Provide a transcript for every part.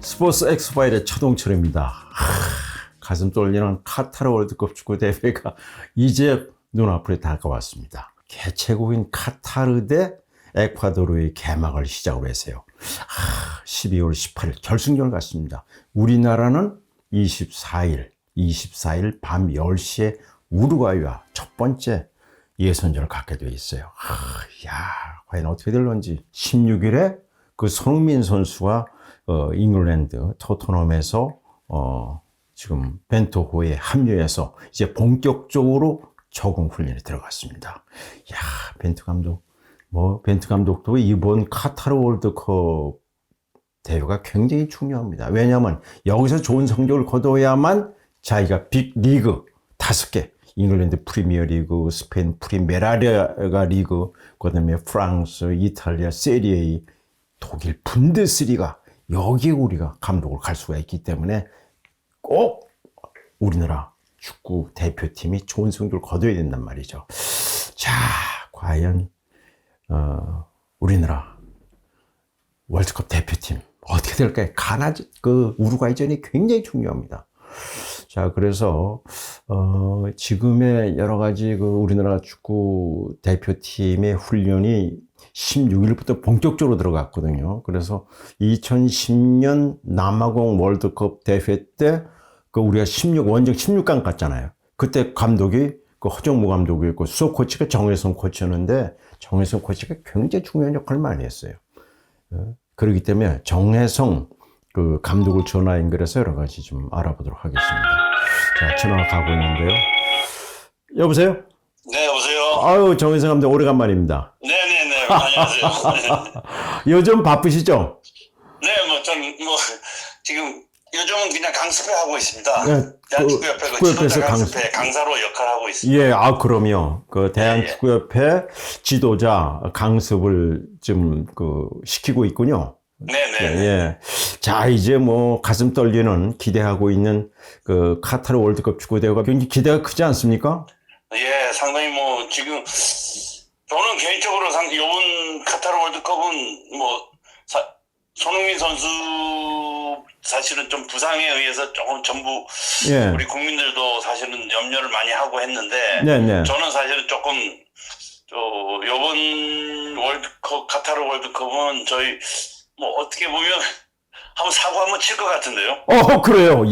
스포츠 엑스파일의 차동철입니다. 가슴 떨리는 카타르 월드컵 축구 대회가 이제 눈앞에 다가왔습니다. 개최국인 카타르 대 에콰도르의 개막을 시작으로 했어요. 12월 18일 결승전을 갖습니다. 우리나라는 24일 밤 10시에 우루과이와 첫 번째 예선전을 갖게 되어 있어요. 과연 어떻게 될런지. 16일에 그 손흥민 선수가 잉글랜드 토트넘에서 지금 벤토호에 합류해서 이제 본격적으로 적응 훈련에 들어갔습니다. 벤투 감독도 이번 카타르 월드컵 대회가 굉장히 중요합니다. 왜냐하면 여기서 좋은 성적을 거둬야만 자기가 빅 리그 5개, 잉글랜드 프리미어 리그, 스페인 프리메라리가 리그, 그다음에 프랑스, 이탈리아 세리에, 독일 분데스리가, 여기에 우리가 감독을 갈 수가 있기 때문에 꼭 우리나라 축구 대표팀이 좋은 성적을 거둬야 된단 말이죠. 자, 과연 우리나라 월드컵 대표팀 어떻게 될까요? 우루과이전이 굉장히 중요합니다. 자, 그래서 지금의 여러 가지 우리나라 축구 대표팀의 훈련이 16일부터 본격적으로 들어갔거든요. 그래서 2010년 남아공 월드컵 대회 때 우리가 원정 16강 갔잖아요. 그때 감독이 허정무 감독이었고 수석 코치가 정혜성 코치였는데, 정혜성 코치가 굉장히 중요한 역할을 많이 했어요. 그렇기 때문에 정혜성 감독을 전화 연결해서 여러 가지 좀 알아보도록 하겠습니다. 자, 전화가 가고 있는데요. 여보세요? 네, 여보세요? 아유, 정혜성 감독 오래간만입니다. 네네네, 안녕하세요. 요즘 바쁘시죠? 네, 지금 요즘은 그냥 강습회 하고 있습니다. 네, 대한축구협회 축구협회에서 강습회 강사로 역할하고 있습니다. 예, 그럼요. 대한축구협회 지도자 강습을 좀 시키고 있군요. 네네. 예. 자, 이제 가슴 떨리는, 기대하고 있는 카타르 월드컵 축구 대회가 굉장히 기대가 크지 않습니까? 예, 상당히 지금 저는 개인적으로 이번 카타르 월드컵은 손흥민 선수 사실은 좀 부상에 의해서 조금 전부 우리 국민들도 사실은 염려를 많이 하고 했는데, 저는 사실은 조금 이번 카타르 월드컵은 저희 어떻게 보면 한번 사고 한번 칠 것 같은데요. 그래요.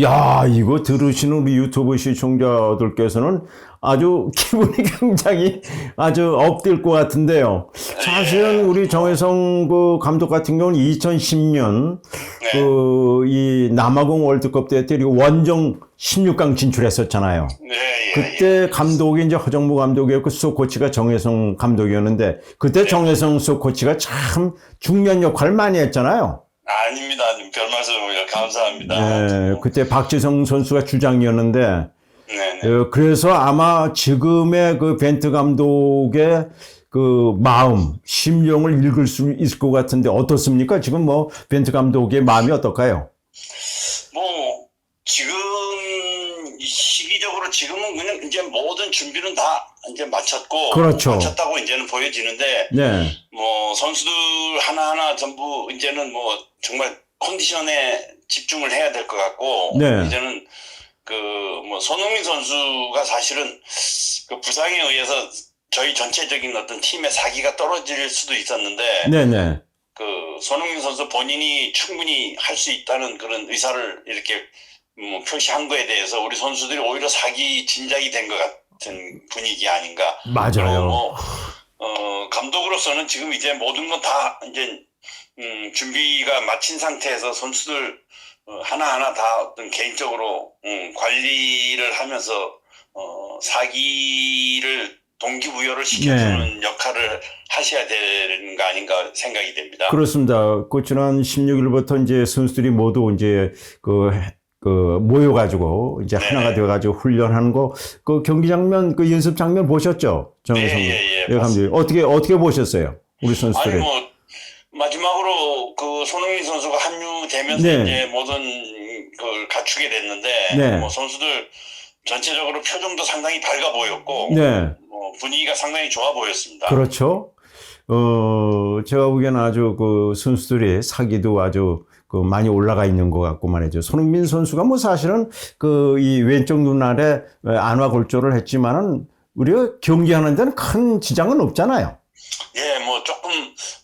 야, 이거 들으시는 우리 유튜브 시청자들께서는 아주 기분이 굉장히 아주 업될 것 같은데요. 사실은 우리 정혜성 감독 같은 경우는 2010년 이 남아공 월드컵 때 원정 16강 진출했었잖아요. 그때 감독이 이제 허정무 감독이었고 수석 코치가 정혜성 감독이었는데, 그때 정혜성 수석 코치가 참 중요한 역할을 많이 했잖아요. 아닙니다. 별 말씀을 감사합니다. 네, 그때 박지성 선수가 주장이었는데, 그래서 아마 지금의 벤투 감독의 마음, 심령을 읽을 수 있을 것 같은데 어떻습니까? 지금 벤투 감독의 마음이 어떨까요? 지금 시기적으로 지금은 그냥 이제 모든 준비는 다 이제 마쳤고, 그렇죠. 마쳤다고 이제는 보여지는데, 선수들 하나하나 전부 이제는 정말 컨디션에 집중을 해야 될 것 같고, 이제는 손흥민 선수가 사실은 부상에 의해서 저희 전체적인 어떤 팀의 사기가 떨어질 수도 있었는데, 손흥민 선수 본인이 충분히 할 수 있다는 그런 의사를 이렇게 표시한 거에 대해서 우리 선수들이 오히려 사기 진작이 된 것 같은 분위기 아닌가. 맞아요. 감독으로서는 지금 이제 모든 건 다 이제 준비가 마친 상태에서 선수들 하나하나 다 어떤 개인적으로 관리를 하면서 사기를 동기부여를 시켜주는 역할을 하셔야 되는 거 아닌가 생각이 됩니다. 그렇습니다. 지난 16일부터 이제 선수들이 모두 이제 모여가지고 이제 하나가 되어가지고 훈련하는 거, 경기 장면, 연습 장면 보셨죠? 정혜성 감독님. 어떻게 보셨어요? 우리 선수들이. 마지막으로 손흥민 선수가 합류되면서 이제 모든 걸 갖추게 됐는데, 선수들 전체적으로 표정도 상당히 밝아 보였고, 네. 분위기가 상당히 좋아 보였습니다. 그렇죠. 제가 보기에는 아주 그 선수들이 사기도 아주 그 많이 올라가 있는 것 같고 말이죠. 손흥민 선수가 뭐 사실은 그 이 왼쪽 눈알에 안화 골절을 했지만은 우리가 경기하는 데는 큰 지장은 없잖아요. 예, 뭐 조금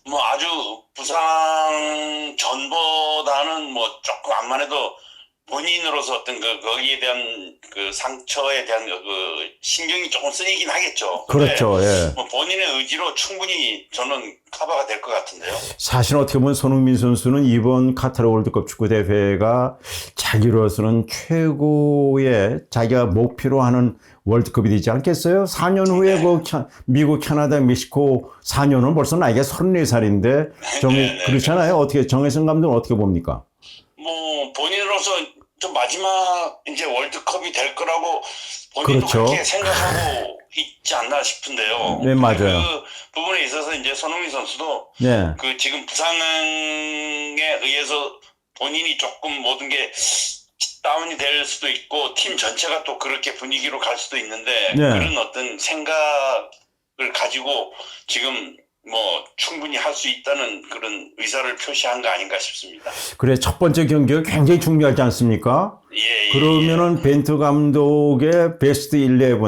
뭐 아주 부상 전보다는 뭐 조금 암만 해도 본인으로서 어떤 거기에 대한 그 상처에 대한 그 신경이 조금 쓰이긴 하겠죠. 그렇죠. 예. 뭐 본인의 의지로 충분히 저는 커버가 될 것 같은데요. 사실 어떻게 보면 손흥민 선수는 이번 카타르 월드컵 축구 대회가 자기로서는 최고의 자기가 목표로 하는 월드컵이 되지 않겠어요? 4년 후에 그 미국, 캐나다, 멕시코 4년 후는 벌써 나이가 34살인데 그렇잖아요. 어떻게 정혜성 감독은 어떻게 봅니까? 뭐 본인으로서 좀 마지막 이제 월드컵이 될 거라고 본인도 그렇죠. 그렇게 생각하고 있지 않나 싶은데요. 네, 맞아요. 그 부분에 있어서 이제 손흥민 선수도 네. 그 지금 부상에 의해서 본인이 조금 모든 게 다운이 될 수도 있고 팀 전체가 또 그렇게 분위기로 갈 수도 있는데 네. 그런 어떤 생각을 가지고 지금 뭐 충분히 할 수 있다는 그런 의사를 표시한 거 아닌가 싶습니다. 그래, 첫 번째 경기가 굉장히 중요하지 않습니까? 예, 그러면은 벤투 감독의 베스트 11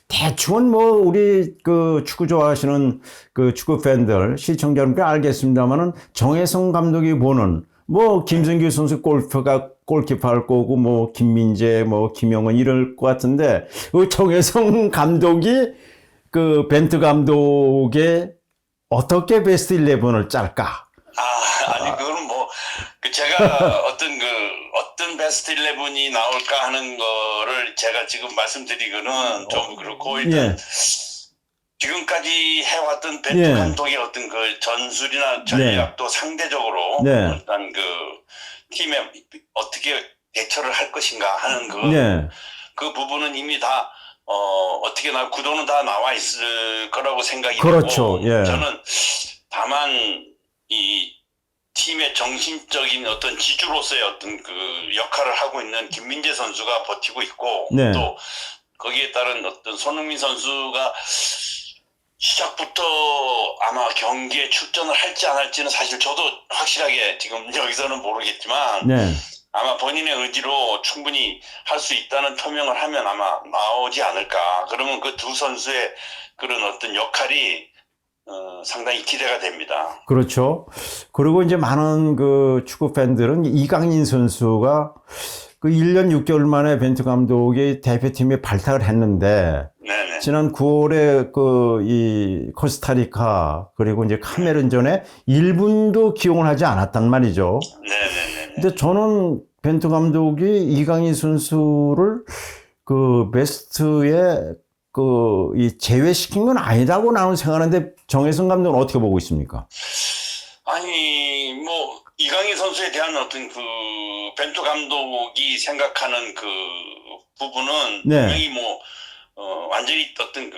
대충은 뭐 우리 그 축구 좋아하시는 그 축구 팬들 시청자 여러분께 알겠습니다만은 정혜성 감독이 보는 뭐 김승규 선수 골키퍼 할 거고 뭐 김민재 뭐 김영은 이럴 것 같은데 그 정혜성 감독이 그 벤투 감독의 어떻게 베스트 11을 짤까? 아니 그거는 뭐 제가 어떤 베스트 11이 나올까 하는 거를 제가 지금 말씀드리고는 좀 그렇고 일단 지금까지 해왔던 벤투 감독의 어떤 그 전술이나 전략도 상대적으로 일단 그 팀에 어떻게 대처를 할 것인가 하는 그 부분은 이미 다 어떻게 구도는 다 나와 있을 거라고 생각이 그렇죠. 되고 저는 다만 이 팀의 정신적인 어떤 지주로서의 어떤 그 역할을 하고 있는 김민재 선수가 버티고 있고 또 거기에 따른 어떤 손흥민 선수가 시작부터 아마 경기에 출전을 할지 안 할지는 사실 저도 확실하게 지금 여기서는 모르겠지만 아마 본인의 의지로 충분히 할 수 있다는 표명을 하면 아마 나오지 않을까. 그러면 그 두 선수의 그런 어떤 역할이 상당히 기대가 됩니다. 그렇죠. 그리고 이제 많은 그 축구 팬들은 이강인 선수가 그 1년 6개월 만에 벤투 감독이 대표팀에 발탁을 했는데 지난 9월에 그 이 코스타리카 그리고 이제 카메룬전에 1분도 기용을 하지 않았단 말이죠. 근데 저는 벤투 감독이 이강인 선수를 그 베스트에 그 이 제외시킨 건 아니라고 나는 생각하는데 정혜성 감독은 어떻게 보고 있습니까? 아니 뭐 이강인 선수에 대한 어떤 그 벤투 감독이 생각하는 그 부분은 분명히 뭐 완전히 어떤 그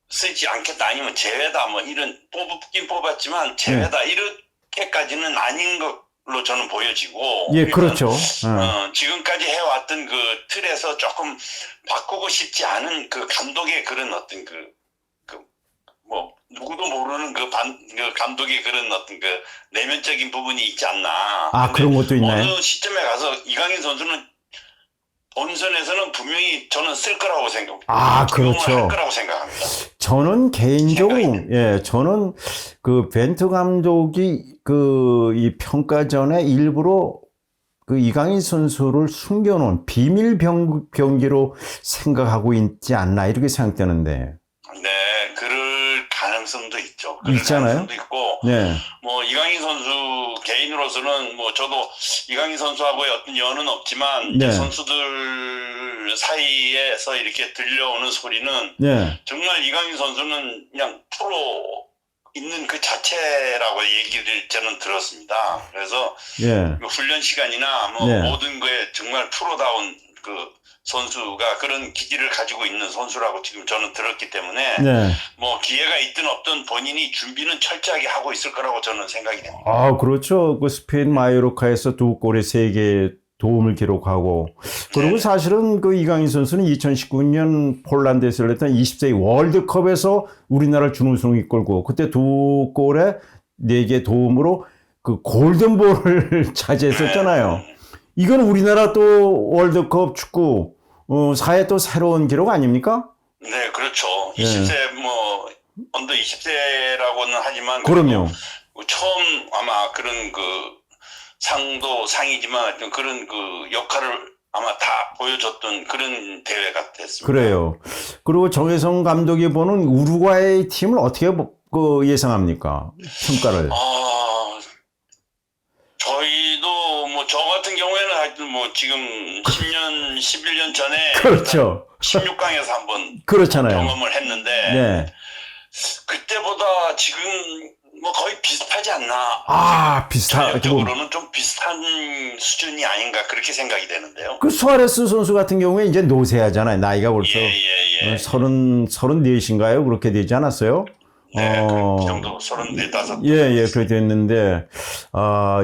쓰지 않겠다 아니면 제외다 뭐 이런 뽑긴 뽑았지만 제외다 이렇게까지는 아닌 걸로 저는 보여지고 그렇죠. 지금까지 해왔던 그 틀에서 조금 바꾸고 싶지 않은 그 감독의 그런 어떤 뭐 누구도 모르는 그 감독의 그런 어떤 그 내면적인 부분이 있지 않나. 그런 것도 있나요? 어느 시점에 가서 이강인 선수는 본선에서는 분명히 저는 쓸 거라고 생각합니다. 그렇죠. 할 거라고 생각합니다. 저는 개인적으로 저는 그 벤투 감독이 그 이 평가전에 일부러 그 이강인 선수를 숨겨놓은 비밀 경기로 생각하고 있지 않나 이렇게 생각되는데. 네, 그럴 가능성도 있죠. 있잖아요. 가능성도 있고, 뭐 이강인 선수 개인으로서는 뭐 저도 이강인 선수하고의 어떤 연은 없지만 이제 선수들 사이에서 이렇게 들려오는 소리는 정말 이강인 선수는 그냥 프로 있는 그 자체라고 얘기를 저는 들었습니다. 그래서 훈련 시간이나 뭐 모든 거에 정말 프로다운 그 선수가 그런 기질을 가지고 있는 선수라고 지금 저는 들었기 때문에 뭐 기회가 있든 없든 본인이 준비는 철저하게 하고 있을 거라고 저는 생각이 됩니다. 그렇죠. 그 스페인 마요르카에서 2골에 3개 도움을 기록하고 그리고 사실은 그 이강인 선수는 2019년 폴란드에서 열렸던 20세 월드컵에서 우리나라를 준우승을 이끌고 그때 2골에 4개 도움으로 그 골든볼을 차지했었잖아요. 이건 우리나라 또 월드컵 축구 사회 또 새로운 기록 아닙니까? 네, 그렇죠. 20세 뭐 언더 20세라고는 하지만 그럼요. 처음 아마 그런 그 상도 상이지만 그런 그 역할을 아마 다 보여줬던 그런 대회가 됐습니다. 그래요. 그리고 정혜성 감독이 보는 우루과이 팀을 어떻게 그 예상합니까? 평가를. 저희도 뭐 저 같은 경우에는 하여튼 뭐 지금 10년, 11년 전에 그렇죠. 16강에서 한번 그렇잖아요. 경험을 했는데 네. 그때보다 지금 뭐 거의 비슷하지 않나. 전력적으로는 좀 비슷한 수준이 아닌가 그렇게 생각이 되는데요. 그 수아레스 선수 같은 경우에 이제 노쇠하잖아요. 나이가 벌써 34인가요? 그렇게 되지 않았어요? 네, 그 정도 34, 5. 예, 그렇게 됐는데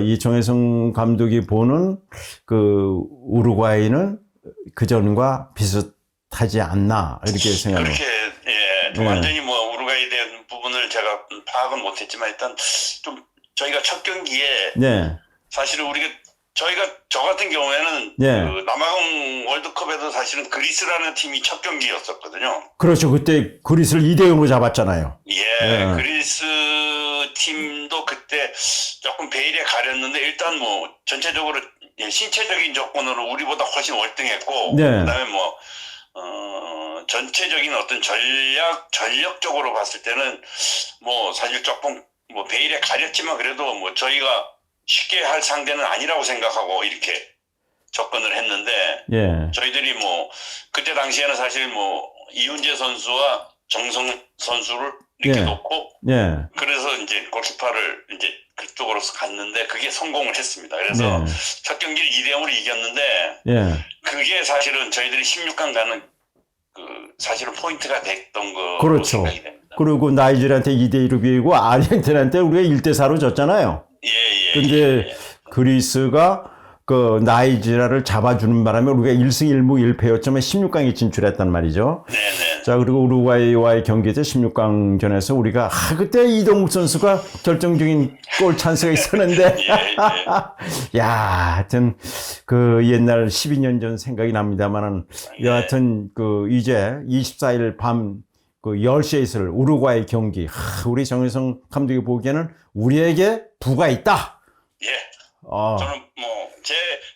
이 정혜성 감독이 보는 그 우루과이는 그 전과 비슷하지 않나 이렇게 생각해요. 그렇게 완전히 뭐 우루과이에 대한 부분을 제가 파악은 못했지만 일단 좀 저희가 첫 경기에 사실은 저 같은 경우에는 그 남아공 월드컵에도 사실은 그리스라는 팀이 첫 경기였었거든요. 그렇죠. 그때 그리스를 2대0으로 잡았잖아요. 그리스 팀도 그때 조금 베일에 가렸는데 일단 뭐 전체적으로 신체적인 조건으로 우리보다 훨씬 월등했고 그다음에 뭐 전체적인 어떤 전력적으로 봤을 때는 뭐 사실 조금 뭐 베일에 가렸지만 그래도 뭐 저희가 쉽게 할 상대는 아니라고 생각하고 이렇게 접근을 했는데 저희들이 뭐 그때 당시에는 사실 뭐 이훈재 선수와 정성 선수를 이렇게 놓고 그래서 이제 골키퍼를 이제 그쪽으로 갔는데 그게 성공을 했습니다. 그래서 첫 경기를 2대0으로 이겼는데 그게 사실은 저희들이 16강 가는 그 사실은 포인트가 됐던 거로 생각이 됩니다. 그리고 나이지리아한테 2대1로 비기고 아르헨티나한테 우리가 1대4로 졌잖아요. 근데 그리스가 그 나이지리아를 잡아주는 바람에 우리가 1승 1무 1패였지만 16강에 진출했단 말이죠. 자, 그리고 우루과이와의 경기에서 16강전에서 우리가 그때 이동국 선수가 결정적인 골 찬스가 있었는데 야, 하여튼 그 옛날 12년 전 생각이 납니다만은 여하튼 그 이제 24일 밤 그 10시에 있을 우루과이 경기 우리 정혜성 감독이 보기에는 우리에게 부가 있다. 저는 뭐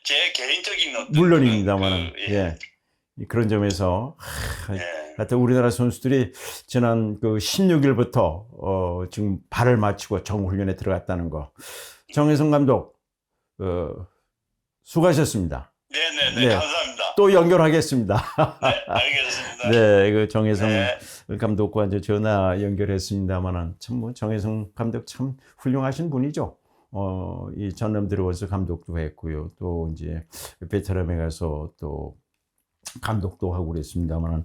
제 개인적인 어떤 물론입니다만은 그런 점에서 하여튼 우리나라 선수들이 지난 그 16일부터 지금 발을 마치고 정훈련에 들어갔다는 거. 정혜성 감독 수고하셨습니다. 감사합니다. 또 연결하겠습니다. 알겠습니다. 그 정혜성 감독과 이제 전화 연결했습니다만은 참 뭐 정혜성 감독 참 훌륭하신 분이죠. 이 전남 들어와서 감독도 했고요. 또 이제 베트남에 가서 또 감독도 하고 그랬습니다만은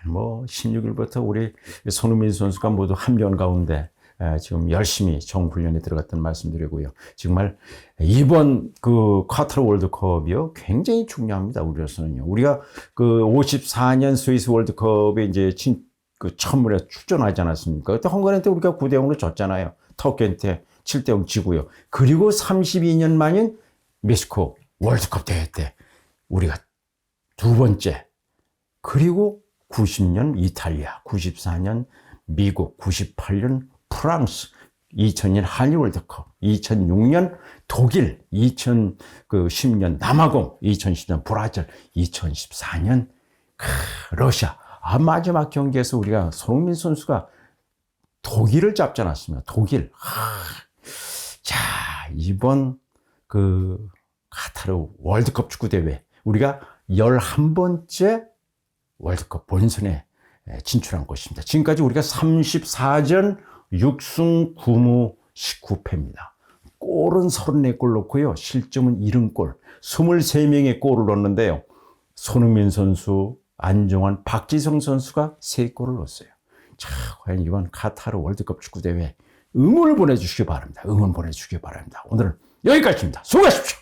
뭐 16일부터 우리 손흥민 선수가 모두 합류한 가운데 지금 열심히 정훈련에 들어갔다는 말씀드리고요. 정말 이번 그 카타르 월드컵이요 굉장히 중요합니다. 우리로서는요. 우리가 그 54년 스위스 월드컵에 이제 그 처음으로 출전하지 않았습니까? 그때 헝가리한테 우리가 9대0으로 졌잖아요. 터키한테 7대0 지고요. 그리고 32년 만인 멕시코 월드컵 대회 때 우리가 두 번째, 그리고 90년 이탈리아, 94년 미국, 98년 프랑스, 2000년 한일 월드컵, 2006년 독일, 2010년 남아공, 2010년 브라질, 2014년 러시아. 마지막 경기에서 우리가 손흥민 선수가 독일을 잡지 않았습니까? 독일. 자, 이번 그 카타르 월드컵 축구대회 우리가 11번째 월드컵 본선에 진출한 것입니다. 지금까지 우리가 34전 6승 9무 19패입니다. 골은 34골 넣고요. 실점은 70골. 23명의 골을 넣었는데요. 손흥민 선수, 안정환, 박지성 선수가 3골을 넣었어요. 자, 과연 이번 카타르 월드컵 축구대회 응원을 보내주시기 바랍니다. 응원 보내주시기 바랍니다. 오늘은 여기까지입니다. 수고하십시오.